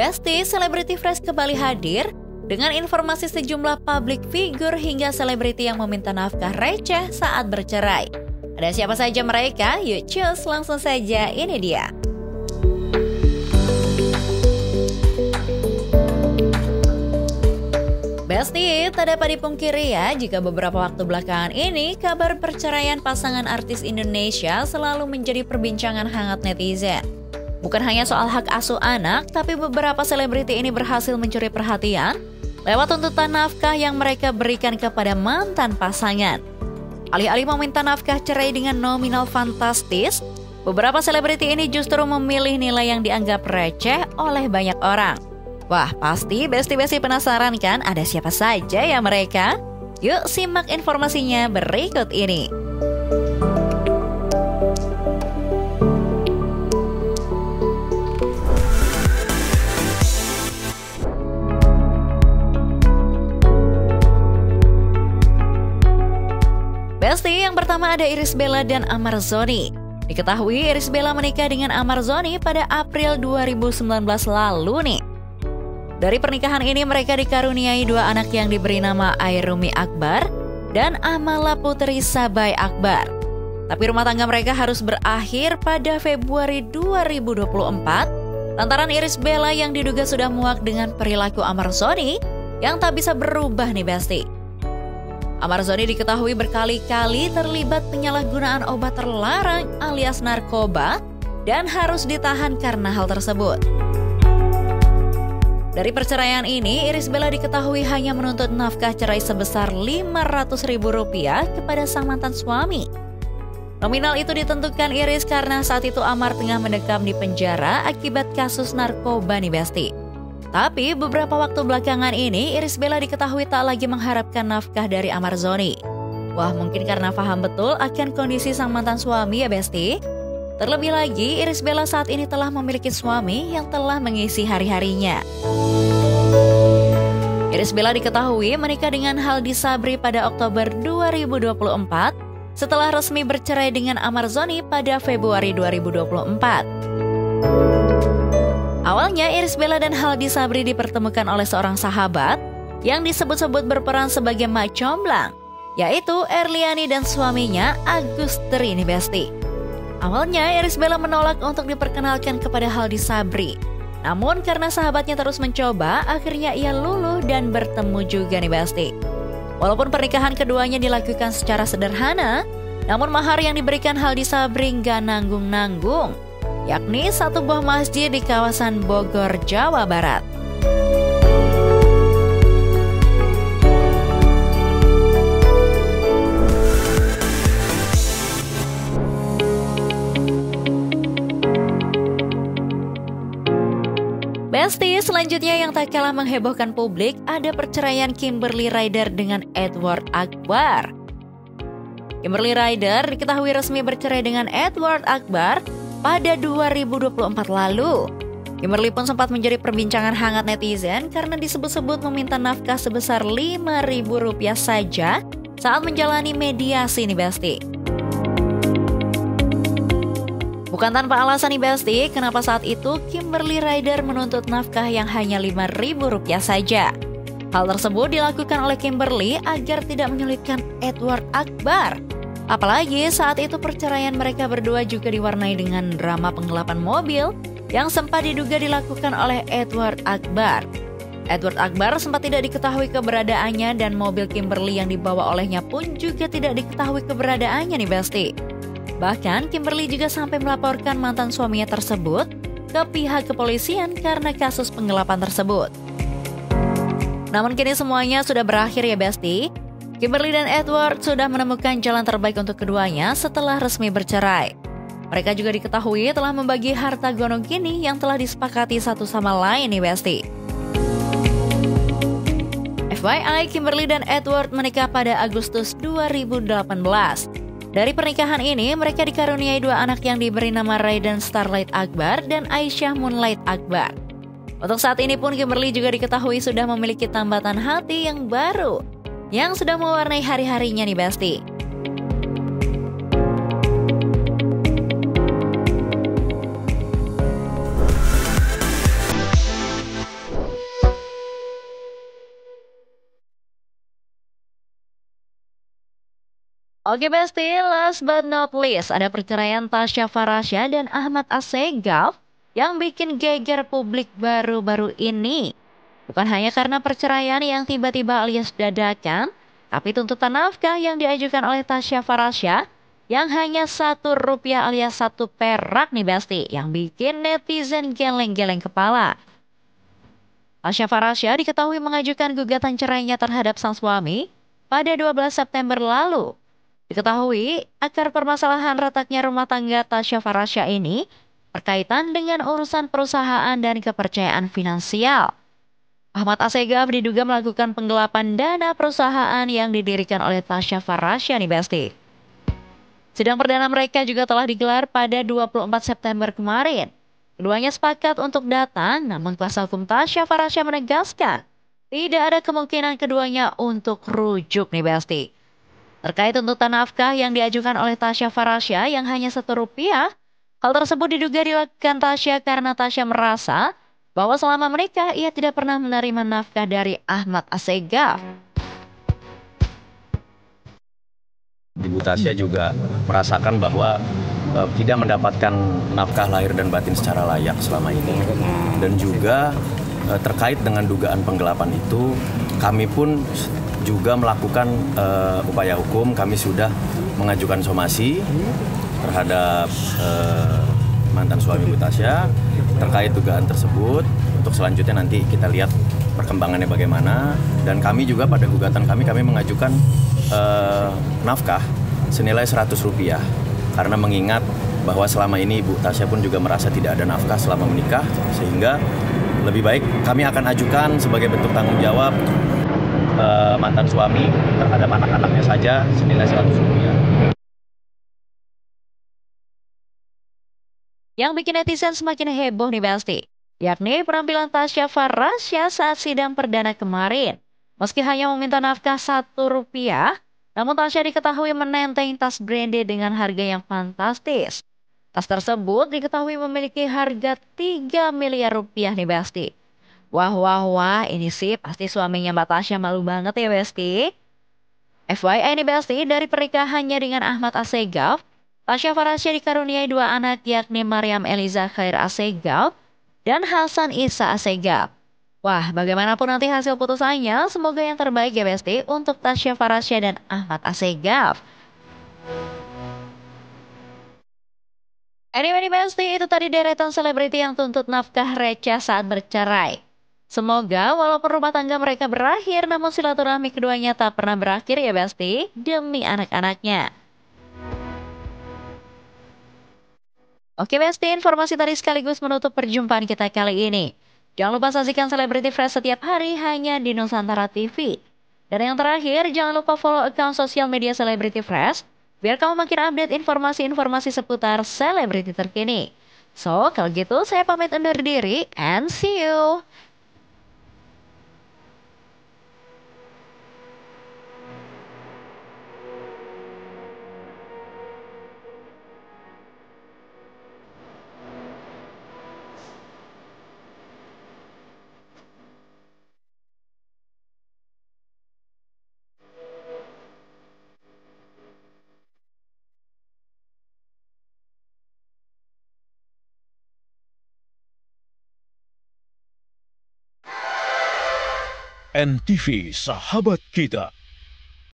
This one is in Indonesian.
Besti, selebriti fresh kembali hadir dengan informasi sejumlah public figure hingga selebriti yang meminta nafkah receh saat bercerai. Ada siapa saja mereka? Yuk cus, langsung saja, ini dia. Besti, tak dapat dipungkiri ya jika beberapa waktu belakangan ini kabar perceraian pasangan artis Indonesia selalu menjadi perbincangan hangat netizen. Bukan hanya soal hak asuh anak, tapi beberapa selebriti ini berhasil mencuri perhatian lewat tuntutan nafkah yang mereka berikan kepada mantan pasangan. Alih-alih meminta nafkah cerai dengan nominal fantastis, beberapa selebriti ini justru memilih nilai yang dianggap receh oleh banyak orang. Wah, pasti besti-besti penasaran kan ada siapa saja ya mereka? Yuk simak informasinya berikut ini. Besti, yang pertama ada Irish Bella dan Amar Zoni. Diketahui Irish Bella menikah dengan Amar Zoni pada April 2019 lalu nih. Dari pernikahan ini mereka dikaruniai dua anak yang diberi nama Airumi Akbar dan Amala Putri Sabai Akbar. Tapi rumah tangga mereka harus berakhir pada Februari 2024 lantaran Irish Bella yang diduga sudah muak dengan perilaku Amar Zoni yang tak bisa berubah nih Besti. Amar Zoni diketahui berkali-kali terlibat penyalahgunaan obat terlarang alias narkoba dan harus ditahan karena hal tersebut. Dari perceraian ini, Irish Bella diketahui hanya menuntut nafkah cerai sebesar Rp500.000 kepada sang mantan suami. Nominal itu ditentukan Irish karena saat itu Amar tengah mendekam di penjara akibat kasus narkoba nih Besti. Tapi beberapa waktu belakangan ini, Irish Bella diketahui tak lagi mengharapkan nafkah dari Amar Zoni. Wah, mungkin karena paham betul akan kondisi sang mantan suami ya Besti. Terlebih lagi, Irish Bella saat ini telah memiliki suami yang telah mengisi hari-harinya. Irish Bella diketahui menikah dengan Haldi Sabri pada Oktober 2024 setelah resmi bercerai dengan Amar Zoni pada Februari 2024. Awalnya Irish Bella dan Haldi Sabri dipertemukan oleh seorang sahabat yang disebut-sebut berperan sebagai mak comblang, yaitu Erliani dan suaminya Agustri nih Besti. Awalnya Irish Bella menolak untuk diperkenalkan kepada Haldi Sabri. Namun karena sahabatnya terus mencoba, akhirnya ia luluh dan bertemu juga nih Besti. Walaupun pernikahan keduanya dilakukan secara sederhana, namun mahar yang diberikan Haldi Sabri nggak nanggung-nanggung, yakni satu buah masjid di kawasan Bogor, Jawa Barat. Besti, selanjutnya yang tak kalah menghebohkan publik ada perceraian Kimberly Ryder dengan Edward Akbar. Kimberly Ryder diketahui resmi bercerai dengan Edward Akbar pada 2024 lalu. Kimberly pun sempat menjadi perbincangan hangat netizen karena disebut-sebut meminta nafkah sebesar Rp5.000 saja saat menjalani mediasi nih Besti. Bukan tanpa alasan nih Besti, kenapa saat itu Kimberly Ryder menuntut nafkah yang hanya Rp5.000 saja. Hal tersebut dilakukan oleh Kimberly agar tidak menyulitkan Edward Akbar. Apalagi saat itu perceraian mereka berdua juga diwarnai dengan drama penggelapan mobil yang sempat diduga dilakukan oleh Edward Akbar. Edward Akbar sempat tidak diketahui keberadaannya dan mobil Kimberly yang dibawa olehnya pun juga tidak diketahui keberadaannya nih Besti. Bahkan Kimberly juga sampai melaporkan mantan suaminya tersebut ke pihak kepolisian karena kasus penggelapan tersebut. Namun kini semuanya sudah berakhir ya Besti. Kimberly dan Edward sudah menemukan jalan terbaik untuk keduanya setelah resmi bercerai. Mereka juga diketahui telah membagi harta gonok gini yang telah disepakati satu sama lain nih Besti. FYI, Kimberly dan Edward menikah pada Agustus 2018. Dari pernikahan ini, mereka dikaruniai dua anak yang diberi nama Raiden Starlight Akbar dan Aisyah Moonlight Akbar. Untuk saat ini pun Kimberly juga diketahui sudah memiliki tambatan hati yang baru, yang sudah mewarnai hari-harinya nih Besti. Oke Besti, last but not least, ada perceraian Tasya Farasya dan Ahmad Assegaf yang bikin geger publik baru-baru ini. Bukan hanya karena perceraian yang tiba-tiba alias dadakan, tapi tuntutan nafkah yang diajukan oleh Tasya Farasya yang hanya Rp1 alias 1 perak nih Besti, yang bikin netizen geleng-geleng kepala. Tasya Farasya diketahui mengajukan gugatan cerainya terhadap sang suami pada 12 September lalu. Diketahui, akar permasalahan retaknya rumah tangga Tasya Farasya ini berkaitan dengan urusan perusahaan dan kepercayaan finansial. Ahmad Assegaf diduga melakukan penggelapan dana perusahaan yang didirikan oleh Tasya Farasya nih Besti. Sidang perdana mereka juga telah digelar pada 24 September kemarin. Keduanya sepakat untuk datang, namun kuasa hukum Tasya Farasya menegaskan tidak ada kemungkinan keduanya untuk rujuk nih Besti. Terkait tuntutan nafkah yang diajukan oleh Tasya Farasya yang hanya Rp1, hal tersebut diduga dilakukan Tasya karena Tasya merasa bahwa selama menikah ia tidak pernah menerima nafkah dari Ahmad Assegaf. Ibu Tasya juga merasakan bahwa tidak mendapatkan nafkah lahir dan batin secara layak selama ini. Dan juga terkait dengan dugaan penggelapan itu, kami pun juga melakukan upaya hukum. Kami sudah mengajukan somasi terhadap mantan suami Ibu Tasya terkait dugaan tersebut. Untuk selanjutnya nanti kita lihat perkembangannya bagaimana. Dan kami juga pada gugatan kami mengajukan nafkah senilai Rp100 karena mengingat bahwa selama ini Ibu Tasya pun juga merasa tidak ada nafkah selama menikah, sehingga lebih baik kami akan ajukan sebagai bentuk tanggung jawab mantan suami terhadap anak-anaknya saja senilai Rp100. Yang bikin netizen semakin heboh nih Besti, yakni penampilan Tasya Farasya saat sidang perdana kemarin. Meski hanya meminta nafkah Rp1, namun Tasya diketahui menenteng tas branded dengan harga yang fantastis. Tas tersebut diketahui memiliki harga Rp3 miliar nih Besti. Wah wah wah, ini sih pasti suaminya Mbak Tasya malu banget ya Besti. FYI nih Besti, dari pernikahannya dengan Ahmad Assegaf, Tasya Farasya dikaruniai 2 anak yakni Maryam Eliza Khair Assegaf dan Hasan Isa Assegaf. Wah, bagaimanapun nanti hasil putusannya, semoga yang terbaik ya Besti untuk Tasya Farasya dan Ahmad Assegaf. Anyway nih Besti, itu tadi deretan selebriti yang tuntut nafkah receh saat bercerai. Semoga walaupun rumah tangga mereka berakhir, namun silaturahmi keduanya tak pernah berakhir ya Besti, demi anak-anaknya. Oke Besti, informasi tadi sekaligus menutup perjumpaan kita kali ini. Jangan lupa saksikan Selebriti Fresh setiap hari hanya di Nusantara TV. Dan yang terakhir, jangan lupa follow akun sosial media Selebriti Fresh, biar kamu makin update informasi-informasi seputar selebriti terkini. So, kalau gitu saya pamit undur diri, and see you! NTV Sahabat Kita